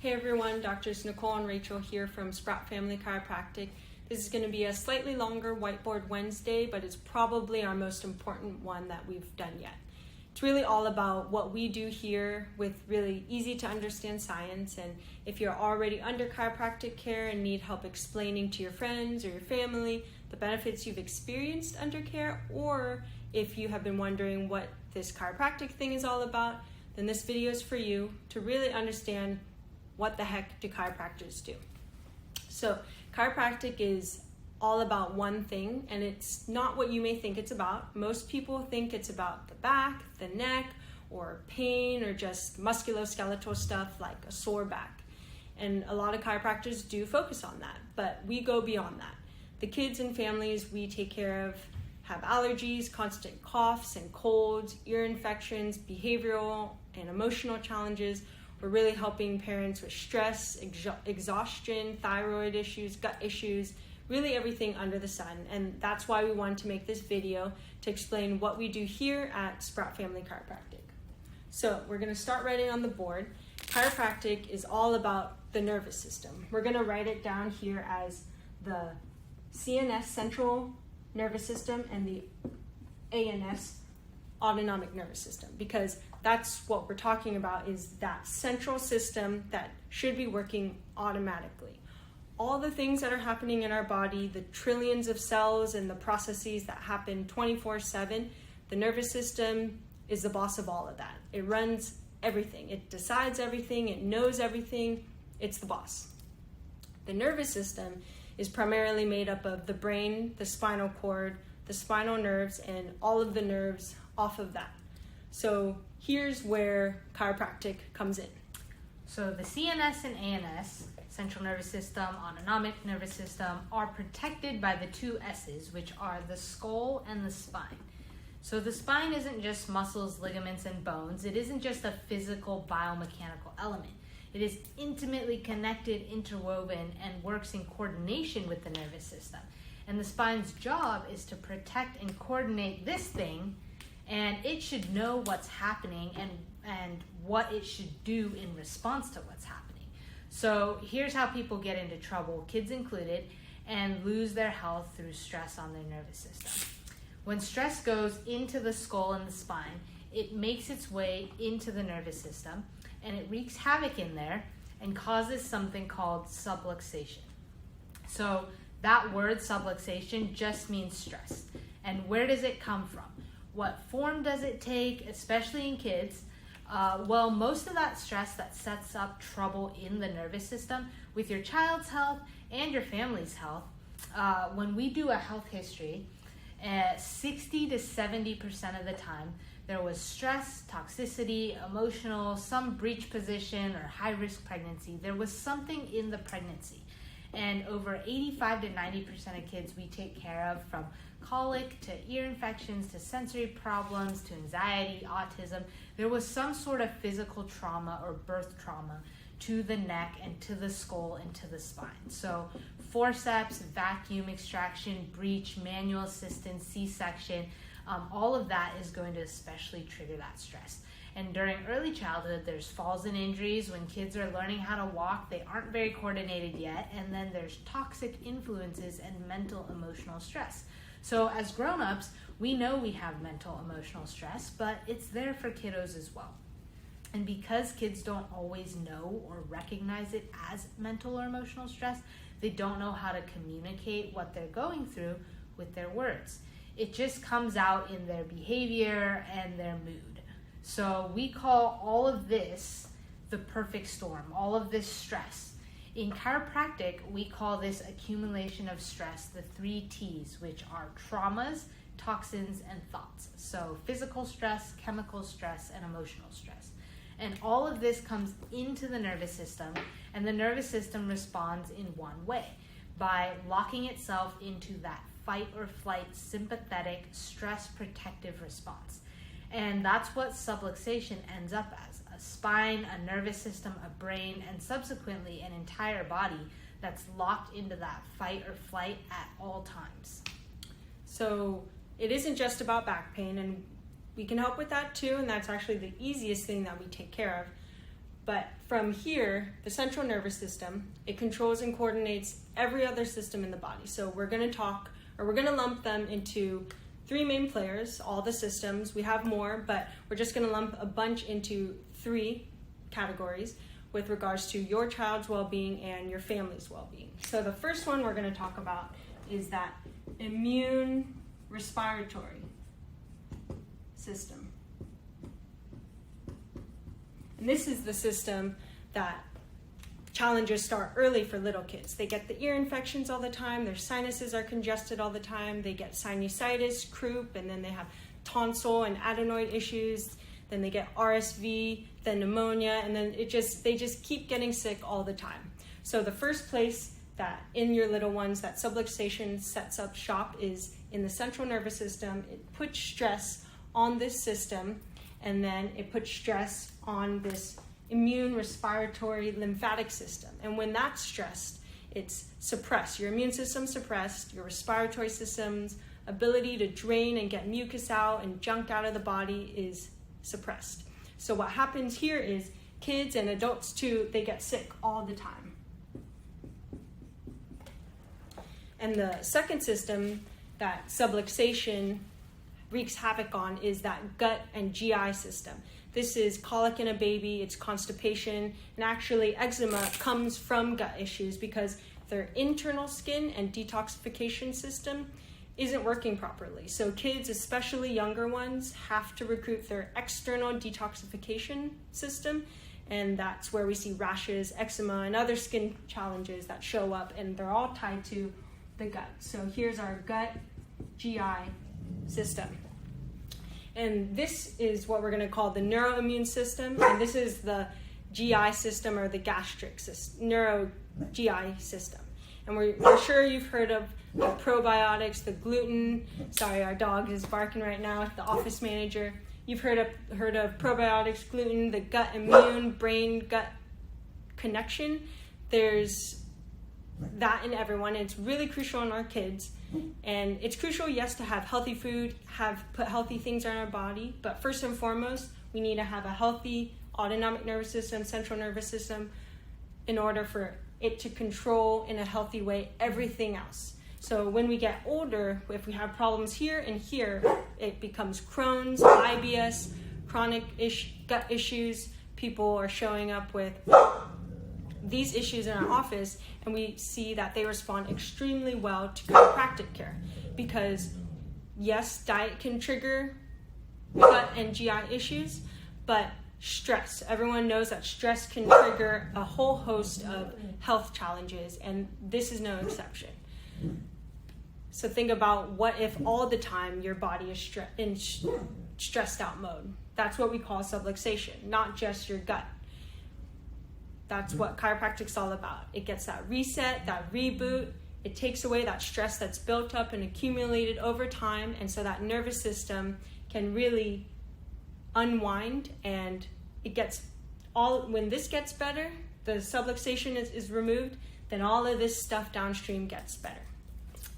Hey everyone, Doctors Nicole and Rachel here from Sprout Family Chiropractic. This is going to be a slightly longer Whiteboard Wednesday, but it's probably our most important one that we've done yet. It's really all about what we do here with really easy to understand science, and if you're already under chiropractic care and need help explaining to your friends or your family the benefits you've experienced under care, or if you have been wondering what this chiropractic thing is all about, then this video is for you to really understand what the heck do chiropractors do. So chiropractic is all about one thing, and it's not what you may think it's about. Most people think it's about the back, the neck, or pain, or just musculoskeletal stuff like a sore back. And a lot of chiropractors do focus on that, but we go beyond that. The kids and families we take care of have allergies, constant coughs and colds, ear infections, behavioral and emotional challenges. We're really helping parents with stress, exhaustion, thyroid issues, gut issues, really everything under the sun. And that's why we wanted to make this video to explain what we do here at Sprout Family Chiropractic. So we're going to start writing on the board. Chiropractic is all about the nervous system. We're going to write it down here as the CNS, central nervous system, and the ANS, autonomic nervous system, because that's what we're talking about, is that central system that should be working automatically. All the things that are happening in our body, the trillions of cells and the processes that happen 24/7, the nervous system is the boss of all of that. It runs everything. It decides everything. It knows everything. It's the boss. The nervous system is primarily made up of the brain, the spinal cord, the spinal nerves, and all of the nerves off of that. So here's where chiropractic comes in. So the CNS and ANS, central nervous system, autonomic nervous system, are protected by the two S's, which are the skull and the spine. So the spine isn't just muscles, ligaments, and bones. It isn't just a physical biomechanical element. It is intimately connected, interwoven, and works in coordination with the nervous system. And the spine's job is to protect and coordinate this thing, and it should know what's happening and what it should do in response to what's happening. So here's how people get into trouble, kids included, and lose their health through stress on their nervous system. When stress goes into the skull and the spine, it makes its way into the nervous system, and it wreaks havoc in there and causes something called subluxation. So that word subluxation just means stress. And where does it come from? What form does it take, especially in kids? Well, most of that stress that sets up trouble in the nervous system with your child's health and your family's health, when we do a health history, 60 to 70% of the time, there was stress, toxicity, emotional, some breech position, or high-risk pregnancy. There was something in the pregnancy. And over 85 to 90% of kids we take care of, from colic to ear infections to sensory problems to anxiety, autism, there was some sort of physical trauma or birth trauma to the neck and to the skull and to the spine. So forceps, vacuum extraction, breech, manual assistance, C-section, all of that is going to especially trigger that stress. And during early childhood, there's falls and injuries. When kids are learning how to walk, they aren't very coordinated yet. And then there's toxic influences and mental emotional stress. So as grown-ups, we know we have mental emotional stress, but it's there for kiddos as well. And because kids don't always know or recognize it as mental or emotional stress, they don't know how to communicate what they're going through with their words. It just comes out in their behavior and their mood. So we call all of this the perfect storm, all of this stress. In chiropractic, we call this accumulation of stress the 3 T's, which are traumas, toxins, and thoughts. So physical stress, chemical stress, and emotional stress. And all of this comes into the nervous system, and the nervous system responds in one way, by locking itself into that fight or flight sympathetic stress protective response. And that's what subluxation ends up as: a spine, a nervous system, a brain, and subsequently an entire body that's locked into that fight or flight at all times. So it isn't just about back pain, and we can help with that too, and that's actually the easiest thing that we take care of. But from here, the central nervous system, it controls and coordinates every other system in the body. So we're going to lump them into 3 main players, all the systems. We have more, but we're just going to lump a bunch into 3 categories with regards to your child's well-being and your family's well-being. So the first one we're going to talk about is that immune respiratory system. And this is the system that challenges start early for little kids. They get the ear infections all the time, their sinuses are congested all the time, they get sinusitis, croup, and then they have tonsil and adenoid issues, then they get RSV, then pneumonia, and then they just keep getting sick all the time. So the first place that in your little ones that subluxation sets up shop is in the central nervous system. It puts stress on this system, and then it puts stress on this immune respiratory lymphatic system. And when that's stressed, it's suppressed. Your immune system's suppressed, your respiratory system's ability to drain and get mucus out and junk out of the body is suppressed. So what happens here is kids and adults too, they get sick all the time. And the second system that subluxation wreaks havoc on is that gut and GI system. This is colic in a baby, it's constipation, and actually eczema comes from gut issues because their internal skin and detoxification system isn't working properly. So kids, especially younger ones, have to recruit their external detoxification system, and that's where we see rashes, eczema, and other skin challenges that show up, and they're all tied to the gut. So here's our gut GI system. And this is what we're going to call the neuroimmune system, and this is the GI system or the gastric system, neuro-GI system. And we're sure you've heard of the probiotics, the gluten. Sorry, our dog is barking right now, the office manager. You've heard of probiotics, gluten, the gut immune, brain-gut connection. There's that in everyone, and it's really crucial in our kids. And it's crucial, yes, to have healthy food, put healthy things in our body, but first and foremost, we need to have a healthy autonomic nervous system, central nervous system, in order for it to control in a healthy way everything else. So when we get older, if we have problems here and here, it becomes Crohn's, IBS, chronic gut issues. People are showing up with these issues in our office, and we see that they respond extremely well to chiropractic care because, yes, diet can trigger gut and GI issues, but stress. Everyone knows that stress can trigger a whole host of health challenges, and this is no exception. So think about what if all the time your body is in stressed out mode. That's what we call subluxation, not just your gut. That's what chiropractic's all about. It gets that reset, that reboot. It takes away that stress that's built up and accumulated over time, and so that nervous system can really unwind, and it gets when this gets better, the subluxation is removed, then all of this stuff downstream gets better.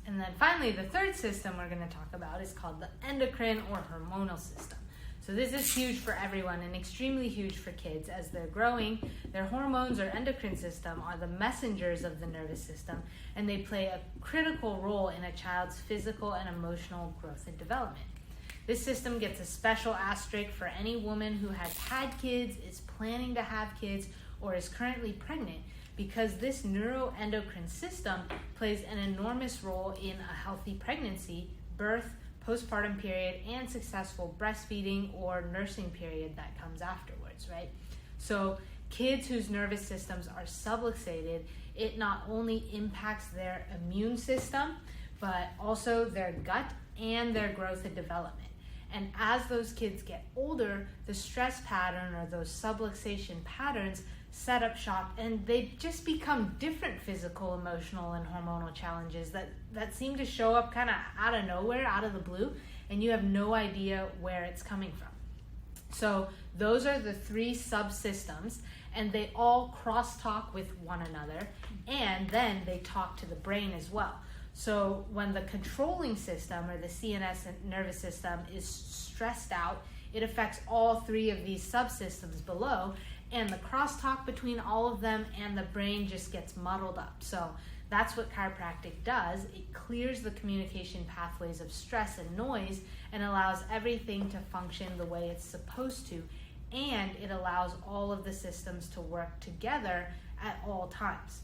And then finally, the third system we're going to talk about is called the endocrine or hormonal system. So this is huge for everyone and extremely huge for kids as they're growing. Their hormones or endocrine system are the messengers of the nervous system, and they play a critical role in a child's physical and emotional growth and development. This system gets a special asterisk for any woman who has had kids, is planning to have kids, or is currently pregnant, because this neuroendocrine system plays an enormous role in a healthy pregnancy, birth, postpartum period, and successful breastfeeding or nursing period that comes afterwards, right? So kids whose nervous systems are subluxated, it not only impacts their immune system, but also their gut and their growth and development. And as those kids get older, the stress pattern or those subluxation patterns set up shop, and they just become different physical, emotional, and hormonal challenges that seem to show up kind of out of nowhere, out of the blue, and you have no idea where it's coming from. So those are the 3 subsystems, and they all crosstalk with one another, and then they talk to the brain as well. So when the controlling system or the CNS nervous system is stressed out, it affects all 3 of these subsystems below, and the crosstalk between all of them and the brain just gets muddled up. So that's what chiropractic does. It clears the communication pathways of stress and noise and allows everything to function the way it's supposed to, and it allows all of the systems to work together at all times.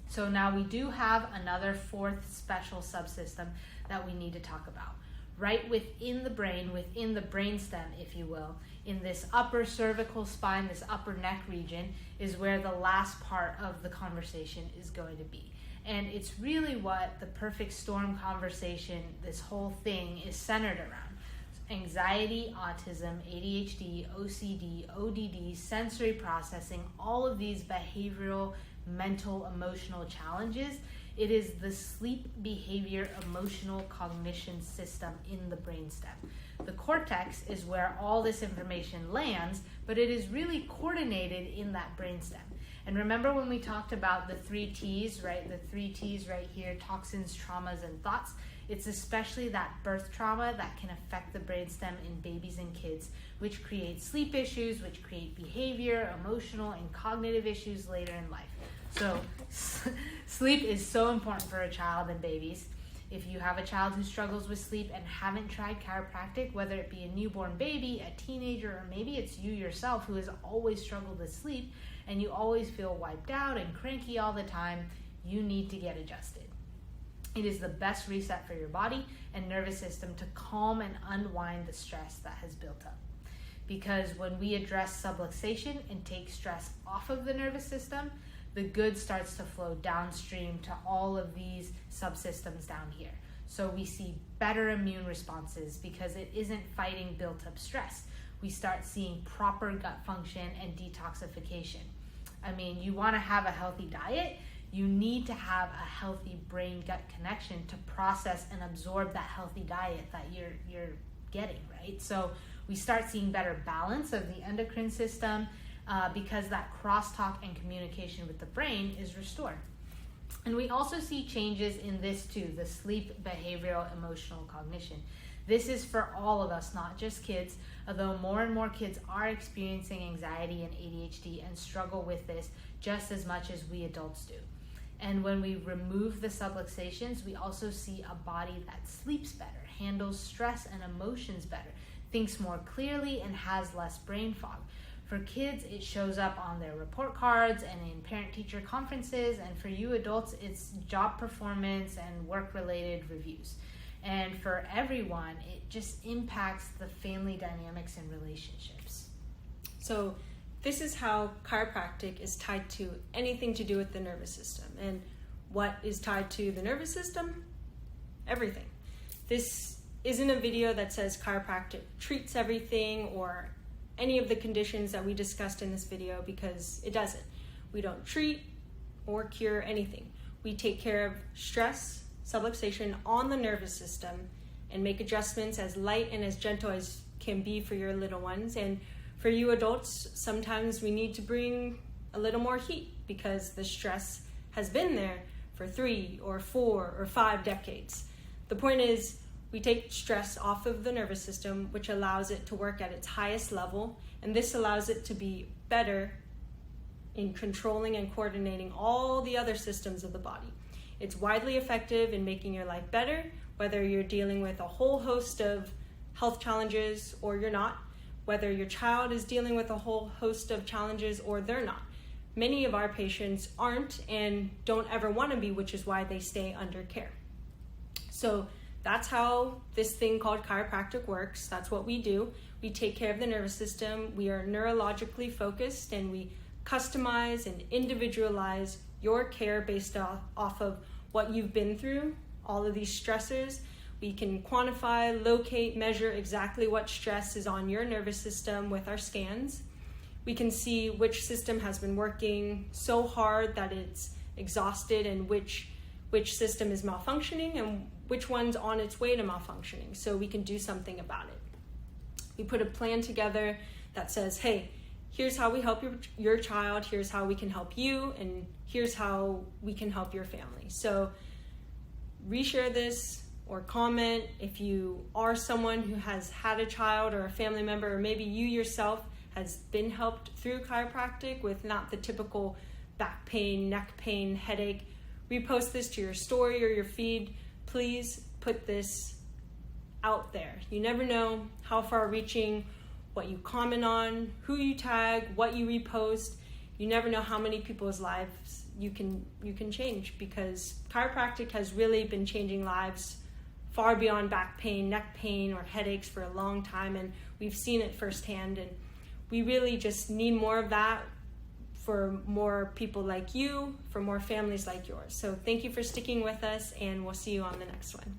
So now we do have another fourth special subsystem that we need to talk about. Right within the brain, within the brainstem, if you will, in this upper cervical spine, this upper neck region, is where the last part of the conversation is going to be. And it's really what the perfect storm conversation, this whole thing, is centered around. Anxiety, autism, ADHD, OCD, ODD, sensory processing, all of these behavioral, mental, emotional challenges. It is the sleep, behavior, emotional, cognition system in the brainstem. The cortex is where all this information lands, but it is really coordinated in that brainstem. And remember when we talked about the 3 T's, right? The 3 T's right here, toxins, traumas, and thoughts. It's especially that birth trauma that can affect the brainstem in babies and kids, which creates sleep issues, which create behavior, emotional, and cognitive issues later in life. So sleep is so important for a child and babies. If you have a child who struggles with sleep and haven't tried chiropractic, whether it be a newborn baby, a teenager, or maybe it's you yourself who has always struggled with sleep and you always feel wiped out and cranky all the time, you need to get adjusted. It is the best reset for your body and nervous system to calm and unwind the stress that has built up. Because when we address subluxation and take stress off of the nervous system, the good starts to flow downstream to all of these subsystems down here. So we see better immune responses because it isn't fighting built up stress. We start seeing proper gut function and detoxification. I mean, you want to have a healthy diet, you need to have a healthy brain-gut connection to process and absorb that healthy diet that you're getting, right? So we start seeing better balance of the endocrine system because that crosstalk and communication with the brain is restored. And we also see changes in this too, the sleep, behavioral, emotional, cognition. This is for all of us, not just kids, although more and more kids are experiencing anxiety and ADHD and struggle with this just as much as we adults do. And when we remove the subluxations, we also see a body that sleeps better, handles stress and emotions better, thinks more clearly, and has less brain fog. For kids, it shows up on their report cards and in parent-teacher conferences, and for you adults, it's job performance and work-related reviews. And for everyone, it just impacts the family dynamics and relationships. So this is how chiropractic is tied to anything to do with the nervous system. And what is tied to the nervous system? Everything. This isn't a video that says chiropractic treats everything or any of the conditions that we discussed in this video, because it doesn't. We don't treat or cure anything. We take care of stress, subluxation on the nervous system and make adjustments as light and as gentle as can be for your little ones. And for you adults, sometimes we need to bring a little more heat because the stress has been there for 3 or 4 or 5 decades. The point is, we take stress off of the nervous system, which allows it to work at its highest level, and this allows it to be better in controlling and coordinating all the other systems of the body. It's widely effective in making your life better, whether you're dealing with a whole host of health challenges or you're not, whether your child is dealing with a whole host of challenges or they're not. Many of our patients aren't and don't ever want to be, which is why they stay under care. So that's how this thing called chiropractic works. That's what we do. We take care of the nervous system. We are neurologically focused, and we customize and individualize your care based off of what you've been through, all of these stressors. We can quantify, locate, measure exactly what stress is on your nervous system with our scans. We can see which system has been working so hard that it's exhausted and which system is malfunctioning and which one's on its way to malfunctioning, so we can do something about it. We put a plan together that says, hey, here's how we help your child, here's how we can help you, and here's how we can help your family. So reshare this or comment if you are someone who has had a child or a family member, or maybe you yourself has been helped through chiropractic with not the typical back pain, neck pain, headache, repost this to your story or your feed. Please put this out there. You never know how far reaching, what you comment on, who you tag, what you repost. You never know how many people's lives you can change, because chiropractic has really been changing lives far beyond back pain, neck pain, or headaches for a long time, and we've seen it firsthand, and we really just need more of that for more people like you, for more families like yours. So thank you for sticking with us, and we'll see you on the next one.